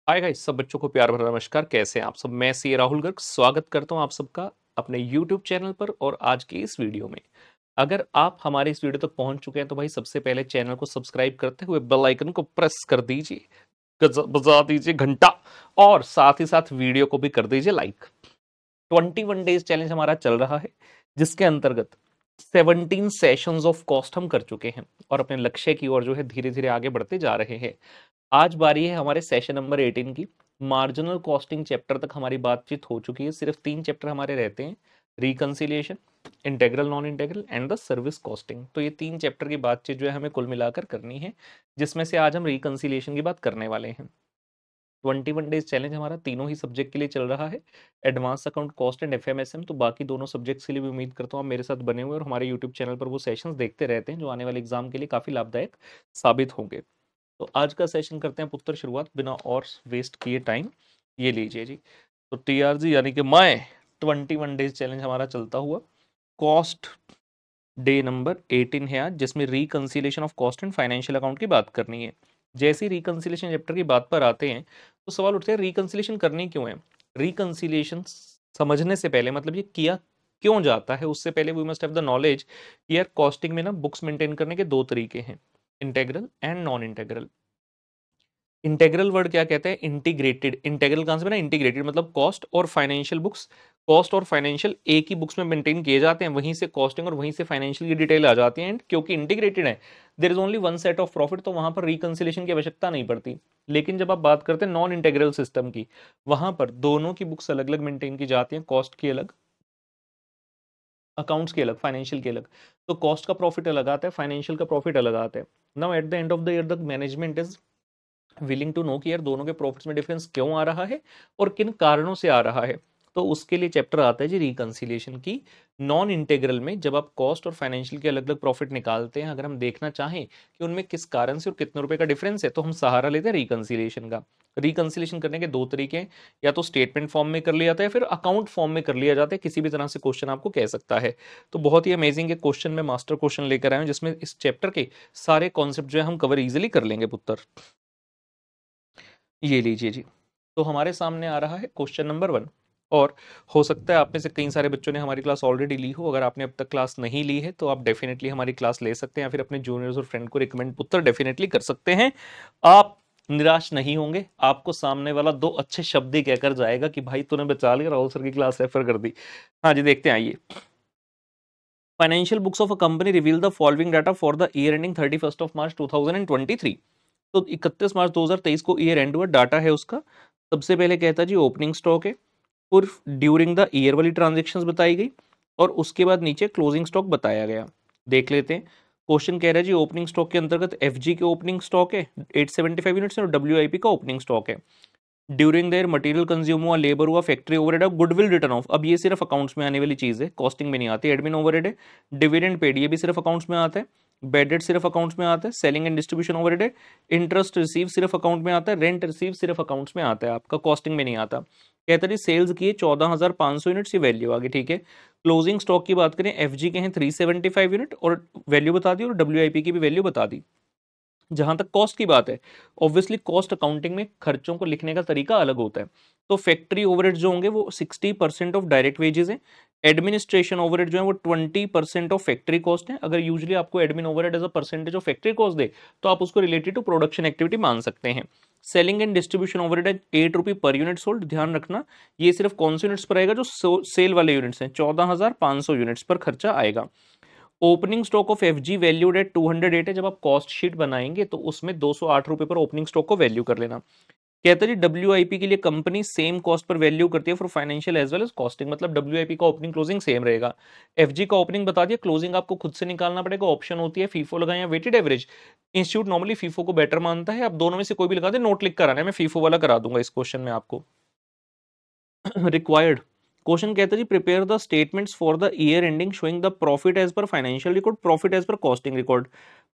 Hi guys, सब बच्चों को प्यार भरा नमस्कार। कैसे हैं आप सब? मैं सी राहुल गर्ग स्वागत करता हूं आप सबका अपने YouTube चैनल पर और आज की इस वीडियो में। अगर आप हमारे इस वीडियो तक पहुंच चुके हैं तो भाई सबसे पहले चैनल को सब्सक्राइब करते हुए बेल आइकन को प्रेस कर दीजिए, बजा दीजिए घंटा और साथ ही साथ वीडियो को भी कर दीजिए लाइक। 21 डेज चैलेंज हमारा चल रहा है जिसके अंतर्गत 17 सेशंस ऑफ कॉस्ट हम कर चुके हैं और अपने लक्ष्य की ओर जो है धीरे धीरे आगे बढ़ते जा रहे हैं। आज बारी है हमारे सेशन नंबर 18 की। मार्जिनल कॉस्टिंग चैप्टर तक हमारी बातचीत हो चुकी है। सिर्फ 3 चैप्टर हमारे रहते हैं, reconciliation, integral, non integral and the service costing. तो ये 3 चैप्टर की बातचीत जो है हमें कुल मिलाकर करनी है, जिसमें से आज हम रिकंसिलिएशन की बात करने वाले हैं। 21 डेज चैलेंज हमारा तीनों ही सब्जेक्ट के लिए चल रहा है, एडवांस अकाउंट, कॉस्ट एंड एफएमएसएम। तो बाकी दोनों सब्जेक्ट्स के लिए भी उम्मीद करता हूँ आप मेरे साथ बने हुए और हमारे यूट्यूब चैनल पर वो सेशंस देखते रहते हैं जो आने वाले एग्जाम के लिए काफ़ी लाभदायक साबित होंगे। तो आज का सेशन करते हैं पुत्र शुरुआत बिना और वेस्ट किए टाइम। ये लीजिए जी। तो टीआरजी यानी कि मैं 21 डेज चैलेंज हमारा चलता हुआ, कॉस्ट डे नंबर 18 है आज, जिसमें reconciliation of cost and financial account की बात करनी है। जैसे ही रिकंसिलिएशन चैप्टर की बात पर आते हैं तो सवाल उठते हैं रिकंसिलिएशन करनी क्यों है। रिकंसिलिएशन समझने से पहले मतलब ये किया क्यों जाता है उससे पहले we must have the knowledge. यार कॉस्टिंग में ना बुक्स मेंटेन करने के दो तरीके हैं, integral and non integral. Integral word क्या कहते हैं? इंटीग्रेटेड। इंटेग्रल कहां से बना? इंटीग्रेटेड मतलब कॉस्ट और फाइनेंशियल बुक्स, कॉस्ट और फाइनेंशियल एक ही बुक्स में मेंटेन किए जाते हैं, वहीं से कॉस्टिंग और वहीं से फाइनेंशियल की डिटेल आ जाती है। एंड क्योंकि इंटीग्रेटेड है, there is only one set of profit, तो वहां पर रिकंसिलिएशन की आवश्यकता नहीं पड़ती। लेकिन जब आप बात करते हैं नॉन इंटेग्रल सिस्टम की, वहां पर दोनों की बुक्स अलग अलग मेंटेन की जाती हैं, कॉस्ट की अलग, अकाउंट्स की अलग, फाइनेंशियल की अलग। तो कॉस्ट का प्रॉफिट अलग आता है, फाइनेंशियल का प्रॉफिट अलग आता है। Now at the end of the year the management is willing to know कि यार दोनों के प्रॉफिट्स में डिफरेंस क्यों आ रहा है और किन कारणों से आ रहा है। तो उसके लिए चैप्टर आता है जी रिकंसिलिएशन की। नॉन इंटेग्रल में जब आप कॉस्ट और फाइनेंशियल के अलग अलग प्रॉफिट निकालते हैं, अगर हम देखना चाहें कि उनमें किस कारण से और कितने रुपए का डिफरेंस है, तो हम सहारा लेते हैं रिकंसिलिएशन का। रिकंसिलिएशन करने के दो तरीके हैं, या तो स्टेटमेंट फॉर्म में कर लिया जाता है, फिर अकाउंट फॉर्म में कर लिया जाता है। किसी भी तरह से क्वेश्चन आपको कह सकता है। तो बहुत ही अमेजिंग एक क्वेश्चन में मास्टर क्वेश्चन लेकर आए हूं जिसमें इस चैप्टर के सारे कॉन्सेप्ट जो है हम कवर इजिली कर लेंगे पुत्र। ये लीजिए जी। तो हमारे सामने आ रहा है क्वेश्चन नंबर 1। और हो सकता है आप में से कई सारे बच्चों ने हमारी क्लास ऑलरेडी ली हो। अगर आपने अब तक क्लास नहीं ली है तो आप डेफिनेटली हमारी क्लास ले सकते हैं या फिर अपने जूनियर्स और फ्रेंड को रिकमेंड पुत्र डेफिनेटली कर सकते हैं। आप निराश नहीं होंगे, आपको सामने वाला दो अच्छे शब्द ही कहकर जाएगा कि भाई तूने बचा लिया, राहुल सर की क्लास रेफर कर दी। हाँ जी, देखते हैं आइए। Financial books of a company reveal the following data for the year ending 31 of March 2023। तो 31 मार्च 2023 को ईयर एंड हुआ, डाटा है उसका। सबसे पहले कहता है जी ओपनिंग स्टॉक है और ड्यूरिंग द ईयर वाली ट्रांजेक्शन्स बताई गई और उसके बाद नीचे क्लोजिंग स्टॉक बताया गया। देख लेते हैं। क्वेश्चन कह रहा है जी ओपनिंग स्टॉक के अंतर्गत एफजी के ओपनिंग स्टॉक है 875 यूनिट्स और डब्ल्यूआईपी का ओपनिंग स्टॉक है। ड्यूरिंग देयर मटेरियल कंज्यूम हुआ, लेबर हुआ, फैक्ट्री ओवरहेड है, गुडविल रिटर्न ऑफ। अब ये सिर्फ अकाउंट्स में आने वाली चीज है, कॉस्टिंग में नहीं आती। एडमिन ओवरहेड है, डिविडेंड पेड, ये भी सिर्फ अकाउंट्स में आता है। बैड डेट सिर्फ अकाउंट्स में आता है। सेलिंग एंड डिस्ट्रीब्यूशन ओवरहेड है। इंटरेस्ट रिसीव सिर्फ अकाउंट में आता है। रेंट रिसीव सिर्फ अकाउंट्स में आता है, आपका कॉस्टिंग में नहीं आता। कहता है सेल्स की 14,500 यूनिट्स की वैल्यू आ गई, ठीक है। क्लोजिंग स्टॉक की बात करें, एफजी के हैं 375 यूनिट और वैल्यू बता दी और डब्ल्यूआईपी की भी वैल्यू बता दी। जहां तक कॉस्ट की बात है, ऑब्वियसली कॉस्ट अकाउंटिंग में खर्चों को लिखने का तरीका अलग होता है। तो फैक्ट्री ओवरहेड जो होंगे वो 60% ऑफ डायरेक्ट वेजेस है। एडमिनिस्ट्रेशन ओवरहेड जो है वो 20% ऑफ फैक्ट्री कॉस्ट है। अगर यूजुअली आपको admin overhead as a percentage of factory cost दे तो आप उसको रिलेटेड टू प्रोडक्शन एक्टिविटी मान सकते हैं। सेलिंग एंड डिस्ट्रीब्यूशन ओवरहेड है 8 रुपये पर यूनिट सोल्ड। ध्यान रखना ये सिर्फ कौन से यूनिट्स पर आएगा? जो सेल वाले यूनिट्स हैं, 14,500 यूनिट्स पर खर्चा आएगा। Opening stock of FG valued at 208 है। जब आप कॉस्ट शीट बनाएंगे तो उसमें 208 रुपए पर ओपनिंग स्टॉक को वैल्यू कर लेना। कहते हैं जी डब्ल्यूआईपी के लिए कंपनी सेम कॉस्ट पर वैल्यू करती है for financial as well as costing. मतलब डब्ल्यूआईपी का ओपनिंग क्लोजिंग सेम रहेगा। एफजी का ओपनिंग बता दिया, क्लोजिंग आपको खुद से निकालना पड़ेगा। ऑप्शन होती है फीफो लगाएं या weighted average. Institute normally FIFO को बेटर मानता है, आप दोनों में से कोई भी लगा दे। नोट लिख कर आना है, मैं फीफो वाला करा दूंगा इस क्वेश्चन में आपको। रिक्वायर्ड क्वेश्चन कहता है जी prepare the statements for the year ending showing the profit as per financial record, profit as per costing record.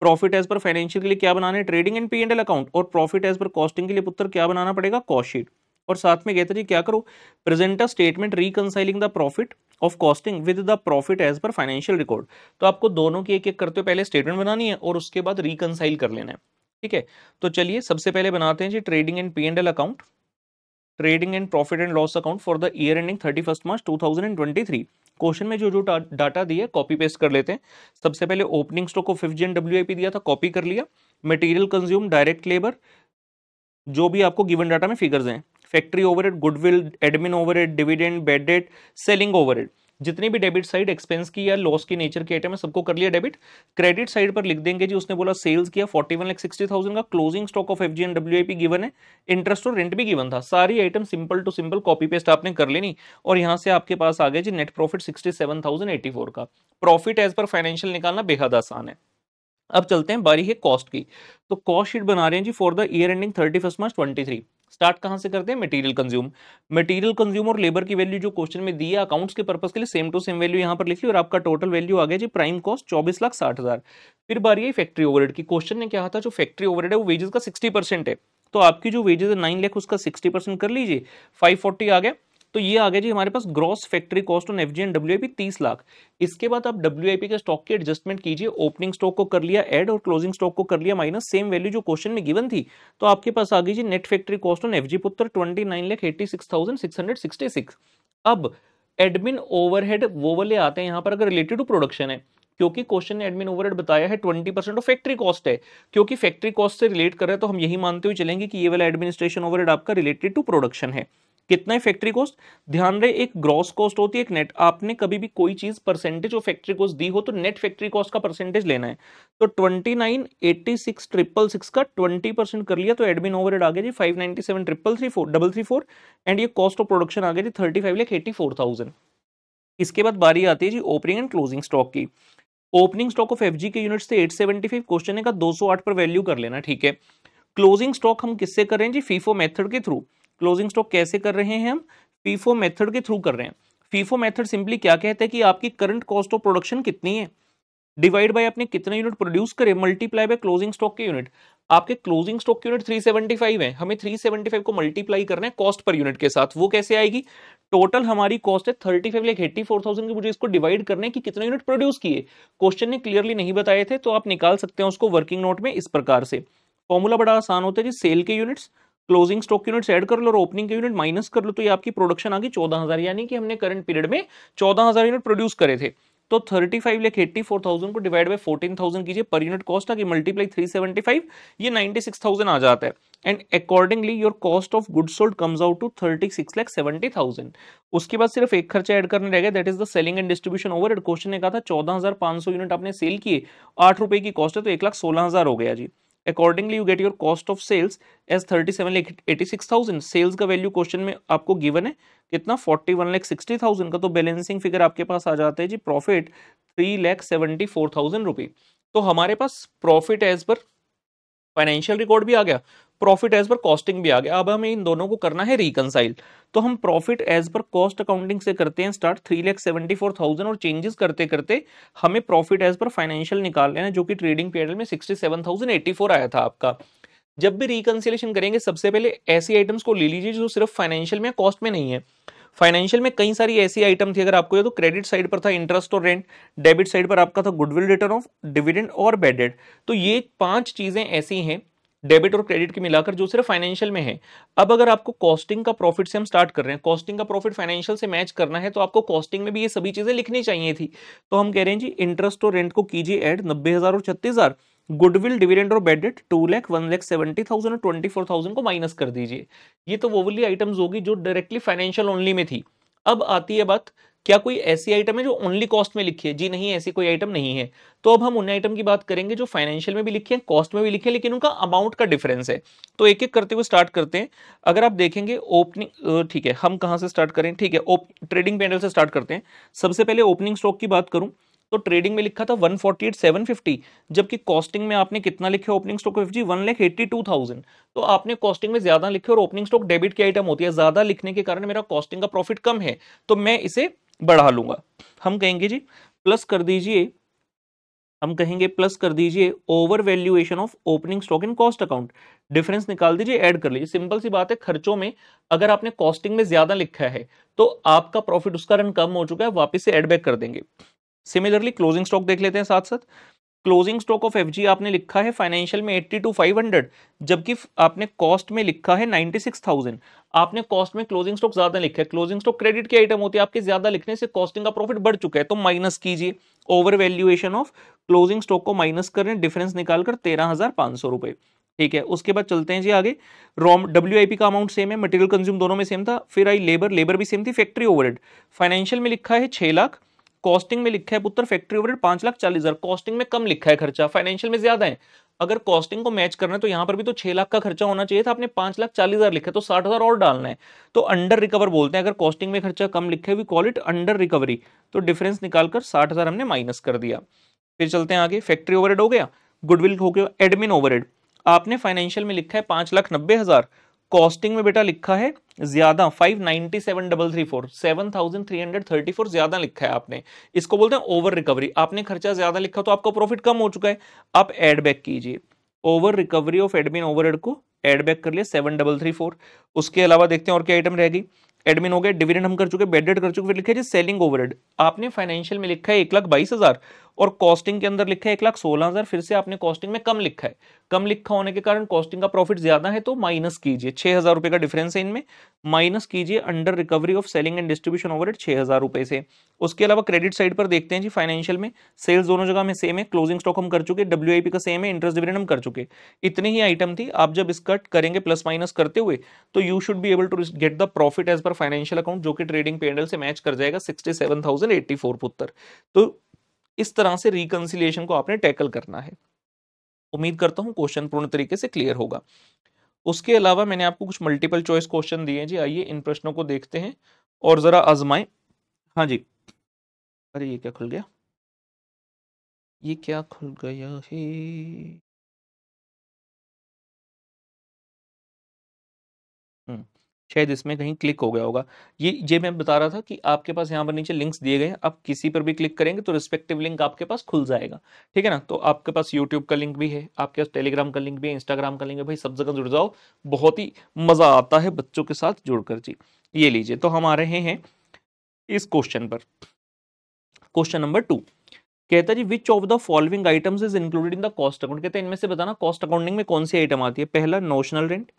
Profit as per financial के लिए क्या बनाना है? Trading and P and L account. और profit as per costing के लिए पुत्र क्या बनाना पड़ेगा? Cost sheet. और साथ में कहते हैं जी क्या करो? Present a statement reconciling the profit of costing with the profit as per financial record. तो आपको दोनों की एक एक करते हुए पहले स्टेटमेंट बनानी है और उसके बाद रिकंसाइल कर लेना है, ठीक है। तो चलिए सबसे पहले बनाते हैं जी trading and P and L account. Trading and profit and loss account for the year ending 31 March 2023। Question में जो जो डाटा दिया कॉपी पेस्ट कर लेते हैं। सबसे पहले opening stock of FG and WIP दिया था, कॉपी कर लिया। मटेरियल कंज्यूम, डायरेक्ट लेबर, जो भी आपको गिवन डाटा में फिगर्स हैं, factory overhead, goodwill, admin overhead, dividend, bad debt, selling overhead, जितने भी डेबिट साइड एक्सपेंस की या लॉस की नेचर के आइटम है सबको कर लिया डेबिट। क्रेडिट साइड पर लिख देंगे जी, उसने बोला सेल्स किया 41,60,000 का, closing stock of FG and WIP given है, इंटरेस्ट और रेंट भी गिवन था। सारी item simple to simple copy paste आपने कर लेनी और यहां से आपके पास आ गया जी नेट प्रॉफिट 67,084 का। प्रॉफिट एज पर फाइनेंशियल निकालना बेहद आसान है। अब चलते हैं, बारी है कॉस्ट की। तो कॉस्ट शीट बना रहे हैं जी for the year ending 31 March 23। Start कहां से करते हैं? Material consume. मटेरियल कंज्यूम और लेबर की वैल्यू जो क्वेश्चन में दी है अकाउंट्स के पर्पस के लिए सेम टू सेम वैल्यू यहां पर लिख ली और आपका टोटल वैल्यू आ गया जी प्राइम कॉस्ट 24,60,000। फिर बारी है फैक्ट्री ओवरहेड की। क्वेश्चन ने क्या था, जो फैक्ट्री ओवरहेड है वो वेजेस का 60% है, तो आपकी जो वेजेस है 9 लाख उसका 60% कर लीजिए, 540 आ गया। तो ये आ गया जी हमारे पास gross factory cost on FG and WIP 30 lakh. इसके बाद आप डब्ल्यूआईपी के स्टॉक की एडजस्टमेंट कीजिए, ओपनिंग स्टॉक को कर लिया ऐड और क्लोजिंग स्टॉक को कर लिया माइनस, सेम वैल्यू जो क्वेश्चन में गिवन थी। तो आपके पास आ गई जी net factory cost on FG पुत्र 29,86,666। अब एडमिन ओवरहेड वो वाले आते हैं यहाँ पर अगर रिलेटेड टू प्रोडक्शन है, क्योंकि क्वेश्चन ने एडमिन ओवरहेड बताया है 20% ऑफ फैक्ट्री कॉस्ट है, क्योंकि फैक्ट्री कॉस्ट से रिलेट कर रहे हैं तो हम यही मानते हुए चलेंगे कि ये वाला एडमिनिस्ट्रेशन ओवरहेड आपका रिलेटेड टू प्रोडक्शन है। कितना है फैक्ट्री कॉस्ट? ध्यान रहे एक ग्रॉस कॉस्ट होती है एक नेट। आपने कभी भी कोई चीज परसेंटेज ऑफ फैक्ट्री कॉस्ट दी हो तो नेट फैक्ट्री कॉस्ट का परसेंटेज लेना है। तो 29,86,666 का 20% कर लिया तो एडमिन ओवरहेड आ गया जी 597,333,4 एंड ये कॉस्ट ऑफ प्रोडक्शन आ गया जी 35,84,000। इसके बाद बारी आती है जी ओपनिंग एंड क्लोजिंग स्टॉक की। ओपनिंग स्टॉक ऑफ एफजी के यूनिट से 875, क्वेश्चन है का 208 पर वैल्यू कर लेना, ठीक है। क्लोजिंग स्टॉक हम किससे कर रहे हैं जी? फीफो मेथड के थ्रू। क्लोजिंग स्टॉक कैसे कर रहे हैं हम? फीफो मेथड के थ्रू कर रहे हैं। फीफो मेथड सिंपली क्या कहता है कि आपकी करंट कॉस्ट ऑफ प्रोडक्शन कितनी है डिवाइड बाय आपने कितने यूनिट प्रोड्यूस करे मल्टीप्लाई बाय क्लोजिंग स्टॉक के यूनिट। आपके क्लोजिंग स्टॉक के यूनिट 375 है, हमें 375 को मल्टीप्लाई करना है कॉस्ट पर यूनिट के साथ। वो कैसे आएगी? टोटल हमारी कॉस्ट है 35,84,000 की, मुझे इसको डिवाइड करना है कि कितने यूनिट प्रोड्यूस किए। क्वेश्चन ने क्लियरली नहीं बताए थे तो आप निकाल सकते हैं उसको वर्किंग नोट में इस प्रकार से। फॉर्मूला बड़ा आसान होता है जी, सेल के units closing stock units add कर लो और ओपनिंग के यूनिट माइनस कर लो, तो ये आपकी प्रोडक्शन आ गई 14,000, यानी कि हमने करंट पीरियड में 14,000 यूनिट प्रोड्यूस करे थे। तो 35,84,000 को डिवाइड बाय 14,000 कीजिए, पर यूनिट कॉस्ट आ गई मल्टीप्लाई 375, ये 96,000 आ जाता है and accordingly your cost of goods sold comes out to 36,70,000। उसके बाद सिर्फ एक खर्चा ऐड करने रहेगा, that is the selling and distribution overhead. Question ने कहा था 14,500 यूनिट आपने सेल किए, 8 रुपए की कॉस्ट है तो 1,16,000 हो गया जी। Accordingly you get your cost of sales as 37,86,000। Sales का वैल्यू क्वेश्चन में आपको गिवन है कितना? 41,60,000 का। तो बैलेंसिंग फिगर आपके पास आ जाता है जी प्रॉफिट 3,74,000 रुपए। तो हमारे पास profit as per financial record भी आ गया, प्रॉफिट एज पर कॉस्टिंग भी आ गया। अब हमें इन दोनों को करना है रिकंसाइल। तो हम profit as per cost accounting से करते हैं स्टार्ट 3,74,000 और चेंजेस करते करते हमें प्रॉफिट एज पर फाइनेंशियल निकाल लेना है, जो कि ट्रेडिंग पीरियड में 67,084 आया था आपका। जब भी रिकंसिलेशन करेंगे सबसे पहले ऐसी आइटम्स को ले लीजिए जो सिर्फ फाइनेंशियल में कॉस्ट में नहीं है। फाइनेंशियल में कई सारी ऐसी आइटम थी, अगर आपको ये तो क्रेडिट साइड पर था इंटरेस्ट और रेंट, डेबिट साइड पर आपका था गुडविल, रिटर्न ऑफ डिविडेंड और बैड डेट। तो ये 5 चीजें ऐसी हैं डेबिट और क्रेडिट की मिलाकर जो सिर्फ फाइनेंशियल में है। अब अगर आपको कॉस्टिंग का प्रॉफिट से हम स्टार्ट कर रहे हैं, कॉस्टिंग का प्रॉफिट फाइनेंशियल से मैच करना है तो आपको कॉस्टिंग में भी ये सभी चीजें लिखनी चाहिए थी। तो हम कह रहे हैं जी इंटरेस्ट और रेंट को कीजिए ऐड 90,000 और 36,000, गुडविल, डिविडेंड और बैड डेट 2 लाख 1,70,000 और 24,000 को माइनस कर दीजिए। ये तो वो वाली आइटम्स होगी जो डायरेक्टली फाइनेंशियल ओनली में थी। अब आती है बात, क्या कोई ऐसी आइटम है जो ओनली कॉस्ट में लिखी है? जी नहीं, ऐसी कोई आइटम नहीं है। तो अब हम उन आइटम की बात करेंगे जो फाइनेंशियल में भी लिखे हैं, कॉस्ट में भी लिखे हैं, लेकिन उनका अमाउंट का डिफरेंस है। तो एक एक करते हुए स्टार्ट करते हैं। अगर आप देखेंगे ओपनिंग, ठीक है, हम कहां से स्टार्ट करें? ठीक है, ट्रेडिंग पैनल से स्टार्ट करते हैं। सबसे पहले ओपनिंग स्टॉक की बात करूं तो ट्रेडिंग में लिखा था 148,750, जबकि कॉस्टिंग में आपने कितना लिखे ओपनिंग स्टॉक ऑफ एफजी? 1,82,000। तो आपने कॉस्टिंग में ज्यादा लिखे और ओपनिंग स्टॉक डेबिट की आइटम होती है, ज्यादा लिखने के कारण मेरा कॉस्टिंग का प्रॉफिट कम है, तो मैं इसे बढ़ा लूंगा। हम कहेंगे जी प्लस कर दीजिए, हम कहेंगे प्लस कर दीजिए over valuation of opening stock in cost account, difference निकाल दीजिए, ऐड कर लीजिए। सिंपल सी बात है, खर्चों में अगर आपने कॉस्टिंग में ज्यादा लिखा है तो आपका प्रॉफिट उसका रन कम हो चुका है, वापस से ऐड बैक कर देंगे। सिमिलरली क्लोजिंग स्टॉक देख लेते हैं साथ साथ। क्लोजिंग स्टॉक ऑफ एफजी आपने लिखा है फाइनेंशियल में 80 to 500, जबकि आपने कॉस्ट में लिखा है 96,000। आपने कॉस्ट में क्लोजिंग स्टॉक ज्यादा लिखा है। क्लोजिंग स्टॉक क्रेडिट की आइटम होती है, आपके ज्यादा लिखने से कॉस्टिंग का प्रॉफिट बढ़ चुका है, तो माइनस कीजिए। Over valuation of closing stock को माइनस करें, डिफरेंस निकालकर 13,500 रुपए। ठीक है, उसके बाद चलते हैं जी आगे। रॉम WIP का अमाउंट सेम है, मटेरियल कंज्यूम दोनों में सेम था। फिर आई लेबर, लेबर भी सेम थी। फैक्ट्री ओवरहेड फाइनेंशियल में लिखा है 6 लाख, कॉस्टिंग में लिखा है पुत्र फैक्ट्री ओवरहेड 5,40,000। कॉस्टिंग में कम लिखा है खर्चा, फाइनेंशियल में ज्यादा है। अगर कॉस्टिंग को मैच करना है तो यहां पर भी तो 6 लाख का खर्चा होना चाहिए था, आपने 5,40,000 लिखा है, तो 60,000 और डालना है। तो अंडर रिकवर बोलते हैं अगर कॉस्टिंग में खर्चा कम लिखा है, we call it under recovery. तो डिफरेंस निकालकर 60,000 हमने माइनस कर दिया। फिर चलते हैं आगे। फैक्ट्री ओवरहेड हो गया, गुडविल हो गया, एडमिन ओवरहेड आपने फाइनेंशियल में लिखा है 5,90,000, कॉस्टिंग में बेटा लिखा है ज्यादा 597,334, 7,334 ज्यादा लिखा है आपने। इसको बोलते हैं ओवर रिकवरी। आपने खर्चा ज्यादा लिखा तो आपका प्रॉफिट कम हो चुका है, आप एड बैक कीजिए। Over recovery of admin overhead को एड बैक कर लिया 7,334। उसके अलावा देखते हैं और क्या आइटम रह गई। एडमिन हो गया, डिविडेंड हम कर चुके, बेड डेट कर चुके। फिर लिखा है सेलिंग ओवरहेड, आपने फाइनेंशियल में लिखा है 1,22,000 और कॉस्टिंग के अंदर लिखा है 1,16,000। फिर से आपने कॉस्टिंग में कम लिखा है, कम लिखा होने के कारण कॉस्टिंग का प्रॉफिट ज्यादा है, तो माइनस कीजिए। 6,000 रुपए का डिफरेंस है इनमें, माइनस कीजिए under recovery of selling and distribution overhead 6,000 रुपए से। उसके अलावा क्रेडिट साइड पर देखते हैं जी, फाइनेंशियल में सेल्स दोनों जगह में सेम है, क्लोजिंग स्टॉक हम कर चुके, WIP का सेम है, इंटरेस्ट डिविडेंड हम कर चुके। इतनी ही आइटम थी। आप जब इसका करेंगे प्लस माइनस करते हुए, तो you should be able to get the profit as per financial account, जो कि ट्रेडिंग P&L से मैच कर जाएगा 67,084 पुत्र। तो इस तरह से रिकंसिलिएशन को आपने टैकल करना है। उम्मीद करता हूं क्वेश्चन पूर्ण तरीके से क्लियर होगा। उसके अलावा मैंने आपको कुछ मल्टीपल चॉइस क्वेश्चन दिए हैं जी, आइए इन प्रश्नों को देखते हैं और जरा आजमाएं। हाँ जी, अरे ये क्या खुल गया, ये क्या खुल गया है। शायद इसमें कहीं क्लिक हो गया होगा। ये मैं बता रहा था कि आपके पास यहाँ पर नीचे लिंक्स दिए गए हैं, आप किसी पर भी क्लिक करेंगे तो रिस्पेक्टिव लिंक आपके पास खुल जाएगा। ठीक है ना। तो आपके पास यूट्यूब का लिंक भी है, आपके पास टेलीग्राम का लिंक भी है, इंस्टाग्राम का लिंक है, भाई सब जगह जुड़ जाओ, बहुत ही मजा आता है बच्चों के साथ जुड़कर जी। ये लीजिए, तो हम आ रहे हैं इस क्वेश्चन पर। क्वेश्चन नंबर 2 कहता है जी, which of the following items is included in the cost account. कहते हैं इनमें से बताना कॉस्ट अकाउंटिंग में कौन सी आइटम आती है। पहला notional rent,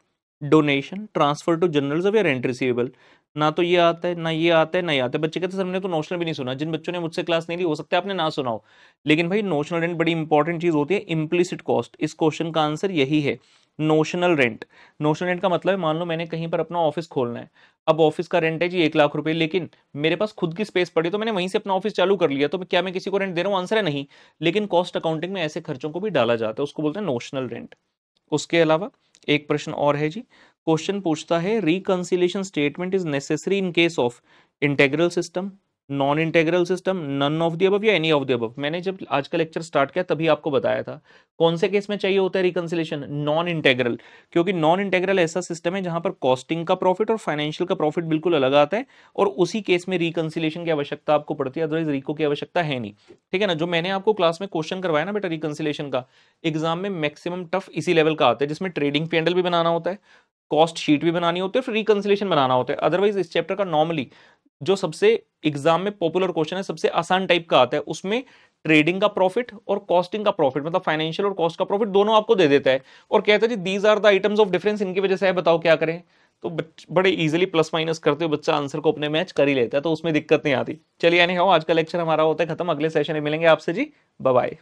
donation, transfer to general reserve या रेंट रिसीवेबल। ना तो ये आता है, ना ये आता है, ना ये आता है। बच्चे कहते हैं सर हमने तो नोशनल भी नहीं सुना। जिन बच्चों ने मुझसे क्लास नहीं ली, हो सकता है आपने ना सुना हो, लेकिन भाई नोशनल रेंट बड़ी इंपॉर्टेंट चीज होती है। इम्प्लिसिट कॉस्ट, इस क्वेश्चन का आंसर यही है, नोशनल रेंट। नोशनल रेंट का मतलब है, मान लो मैंने कहीं पर अपना ऑफिस खोलना है, अब ऑफिस का रेंट है जी 1,00,000 रुपए, लेकिन मेरे पास खुद की स्पेस पड़ी तो मैंने वहीं से अपना ऑफिस चालू कर लिया, तो क्या मैं किसी को रेंट दे रहा हूँ? आंसर है नहीं। लेकिन कॉस्ट अकाउंटिंग में ऐसे खर्चों को भी डाला जाता है, उसको बोलते हैं नोशनल रेंट। उसके अलावा एक प्रश्न और है जी, क्वेश्चन पूछता है reconciliation statement is necessary in case of integral system, non integral system, none of the above या एनी ऑफ द अबव। मैंने जब आज का लेक्चर स्टार्ट किया तभी आपको बताया था कौन से केस में चाहिए होता है रिकंसिलिएशन, नॉन इंटेग्रल। क्योंकि नॉन इंटेग्रल ऐसा सिस्टम है जहां पर कॉस्टिंग का प्रॉफिट और फाइनेंशियल का प्रॉफिट बिल्कुल अलग आता है, और उसी केस में रिकंसिलिएशन की आवश्यकता आपको पड़ती है, अदरवाइज रिको की आवश्यकता है नहीं। ठीक है ना। जो मैंने आपको क्लास में क्वेश्चन करवाया ना बेटा रिकंसिलिएशन का, एग्जाम में मैक्सिमम टफ इसी लेवल का आता है, जिसमें ट्रेडिंग P&L भी बनाना होता है, कॉस्ट शीट भी बनानी होती है, फिर रिकंसिलिएशन बनाना होता है। अदरवाइज इस चैप्टर का नॉर्मली जो सबसे एग्जाम में पॉपुलर क्वेश्चन है, सबसे आसान टाइप का आता है, उसमें ट्रेडिंग का प्रॉफिट और कॉस्टिंग का प्रॉफिट, मतलब फाइनेंशियल और कॉस्ट का प्रॉफिट दोनों आपको दे देता है, और कहता है जी these are the items of difference, इनकी वजह से है, बताओ क्या करें। तो बड़े इजीली प्लस माइनस करते हुए बच्चा आंसर को अपने मैच कर ही लेता है, तो उसमें दिक्कत नहीं आती। चलिए यानी आज का लेक्चर हमारा होता है खत्म, अगले सेशन में मिलेंगे आपसे जी, बाय बाय।